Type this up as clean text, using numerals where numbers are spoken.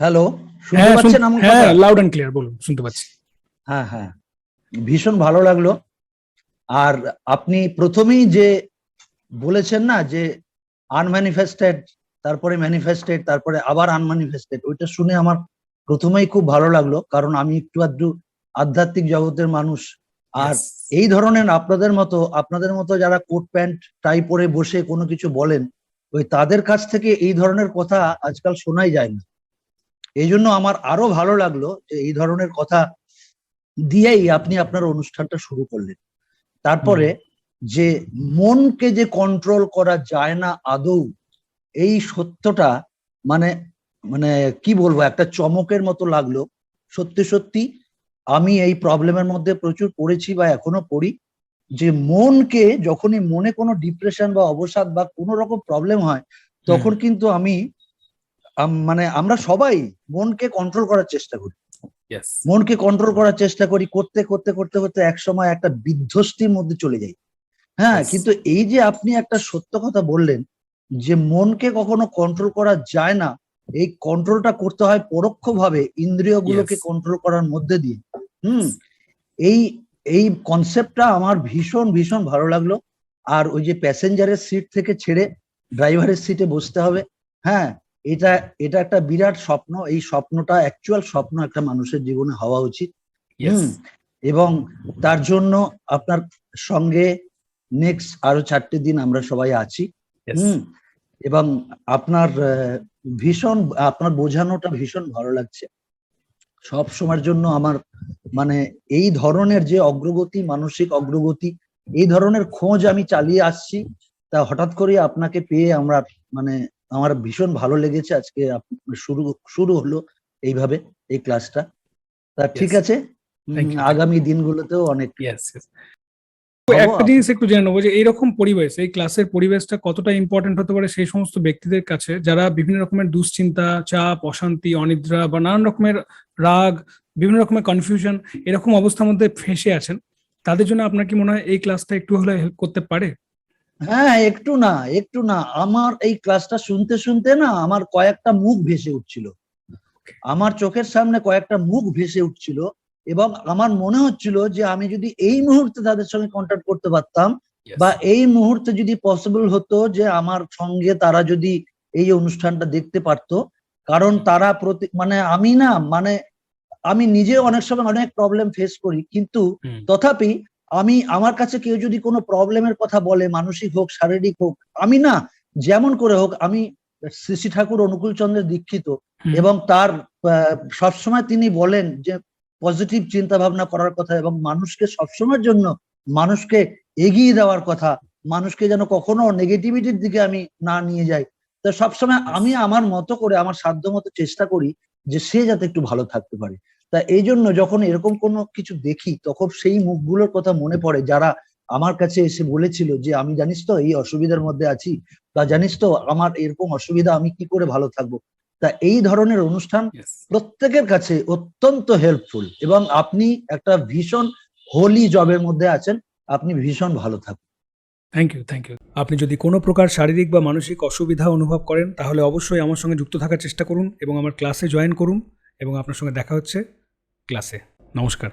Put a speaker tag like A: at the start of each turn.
A: Hello, শুনতে
B: হ্যাঁ
A: পাচ্ছেন আমার
B: হ্যাঁ,
A: কথা?
B: লাউড অ্যান্ড ক্লিয়ার বলুন, শুনতে পাচ্ছি।
A: হ্যাঁ, হ্যাঁ, ভীষণ ভালো লাগলো। আর আপনি প্রথমেই যে বলেছেন না যে আনম্যানিফেস্টেড, তারপরে ম্যানিফেস্টেড, তারপরে আবার আনম্যানিফেস্টেড, ওইটা শুনে আমার প্রথমেই খুব ভালো লাগলো, কারণ আমি একটু আধটু আধ্যাত্মিক জগতের মানুষ। আর
B: ইয়েস।
A: এই ধরনের আপনাদের মতো যারা কোট প্যান্ট টাই পরে বসে কোনো কিছু বলেন, ওই তাদের কাছ থেকে এই ধরনের কথা আজকাল শোনাই যায় না। এই জন্য আমার আরো ভালো লাগলো যে এই ধরনের কথা দিয়েই আপনি আপনার অনুষ্ঠানটা শুরু করলেন।
B: হুম।
A: তারপরে যে মনকে যে কন্ট্রোল করা যায় না আদৌ, এই সত্যটা মানে মানে কি বলবো, একটা চমকের মতো লাগলো। সত্যি সত্যি আমি এই প্রবলেমের মধ্যে প্রচুর পড়েছি বা এখনো পড়ি, যে মনকে যখনই মনে কোনো ডিপ্রেশন বা অবসাদ বা কোনো রকম প্রবলেম হয়,
B: হুম।
A: তখন কিন্তু আমি মানে আমরা সবাই মনকে কন্ট্রোল করার চেষ্টা করি।
B: ইয়েস।
A: মনকে কন্ট্রোল করার চেষ্টা করি, করতে করতে করতে করতে এক সময় একটা বিধ্বস্তির মধ্যে চলে যাই। হ্যাঁ,
B: ইয়েস।
A: কিন্তু এই যে আপনি একটা সত্য কথা বললেন যে মনকে কখনো কন্ট্রোল করা যায় না, এই কন্ট্রোলটা করতে হয় পরোক্ষভাবে
B: ইয়েস।
A: ইন্দ্রিয়গুলোকে কন্ট্রোল করার মধ্যে দিয়ে। হুম।
B: ইয়েস।
A: এই এই কনসেপ্টটা আমার ভীষণ ভীষণ ভালো লাগলো। আর ওই যে প্যাসেঞ্জারের সিট থেকে ছেড়ে ড্রাইভারের সিটে বসতে হবে, হ্যাঁ, এটা এটা একটা বিরাট স্বপ্ন। এই স্বপ্নটা অ্যাকচুয়াল স্বপ্ন একটা মানুষের জীবনে হওয়া উচিত।
B: ইয়েস।
A: হুম। এবং তার জন্য আপনার সঙ্গে নেক্সট আরো 4টে দিন আমরা সবাই আছি।
B: ইয়েস।
A: হুম। এবং আপনার ভীষণ আপনার বোঝানোটা ভীষণ ভালো লাগছে। সব সময়ের জন্য আমার মানে এই ধরনের যে অগ্রগতি, মানসিক অগ্রগতি, এই ধরনের খোঁজ আমি চালিয়ে আসছি। তা হঠাৎ করে আপনাকে পেয়ে আমরা মানে আমার ভীষণ ভালো লেগেছে। আজকে শুরু শুরু হলো এইভাবে এই ক্লাসটা। তা ঠিক
B: ইয়েস।
A: আছে,
B: থ্যাংক ইউ, থ্যাংক
A: আগামী দিনগুলোতেও অনেক
B: ইউ। Yes, yes. তো
A: হব
B: একটা জিনিস একটু জেনে নেবো যে এইরকম পরিবেশ, এই ক্লাসের পরিবেশটা কতটা ইম্পর্টেন্ট হতে পারে সেই সমস্ত ব্যক্তিদের কাছে যারা বিভিন্ন রকমের দুশ্চিন্তা, চাপ, অশান্তি, অনিদ্রা বা নানান রকমের রাগ, বিভিন্ন রকমের কনফিউশন, এরকম অবস্থার মধ্যে ফেঁসে আছেন। তাদের জন্য আপনার কি মনে হয় এই ক্লাসটা একটু হলে হেল্প করতে পারে?
A: হ্যাঁ, একটু না, একটু না, আমার এই ক্লাসটা শুনতে শুনতে না আমার কয়েকটা মুখ ভেসে উঠছিল। আমার চোখের সামনে কয়েকটা মুখ ভেসে উঠছিল, এবং আমার মনে হচ্ছিল যে আমি যদি এই মুহূর্তে তাদের সঙ্গে কন্ট্যাক্ট করতে পারতাম,
B: ইয়েস।
A: বা এই মুহূর্তে যদি পসিবল হতো যে আমার সঙ্গে তারা যদি এই অনুষ্ঠানটা দেখতে পারতো। কারণ তারা মানে আমি না মানে আমি নিজে অনেক সময় অনেক প্রবলেম ফেস করি, কিন্তু
B: হুম।
A: তথাপি আমি আমার কাছে কেউ যদি কোনো প্রবলেমের কথা বলে, মানসিক হোক শারীরিক হোক, আমি না যেমন করে হোক, আমি শ্রী শ্রী ঠাকুর অনুকূল চন্দ্রের দীক্ষিত,
B: হুম।
A: এবং তার সবসময় তিনি বলেন যে পজিটিভ চিন্তা ভাবনা করার কথা, এবং মানুষকে সবসময়ের জন্য মানুষকে এগিয়ে দেওয়ার কথা, মানুষকে যেন কখনো নেগেটিভিটির দিকে আমি না নিয়ে যাই। তো সবসময়
B: Yes.
A: আমি আমার মতো করে আমার সাধ্য মতো চেষ্টা করি যে সে যাতে একটু ভালো থাকতে পারে। তা এই জন্য যখন এরকম কোনো কিছু দেখি, তখন সেই মুখগুলোর কথা মনে পড়ে যারা আমার কাছে এসে বলেছিল যে আমি জানিস তো এই অসুবিধার মধ্যে আছি, বা জানিস তো আমার এরকম অসুবিধা, আমি কি করে ভালো থাকবো। তা এই ধরনের অনুষ্ঠান
B: Yes.
A: প্রত্যেকের কাছে অত্যন্ত হেল্পফুল, এবং আপনি একটা ভীষণ হোলি জবের মধ্যে আছেন। আপনি ভীষণ ভালো থাকুন।
B: Thank you, thank you. আপনি যদি কোনো প্রকার শারীরিক বা মানসিক অসুবিধা অনুভব করেন তাহলে অবশ্যই আমার সঙ্গে যুক্ত থাকার চেষ্টা করুন এবং আমার ক্লাসে জয়েন করুন, এবং আপনার সঙ্গে দেখা হচ্ছে ক্লাসে। নমস্কার।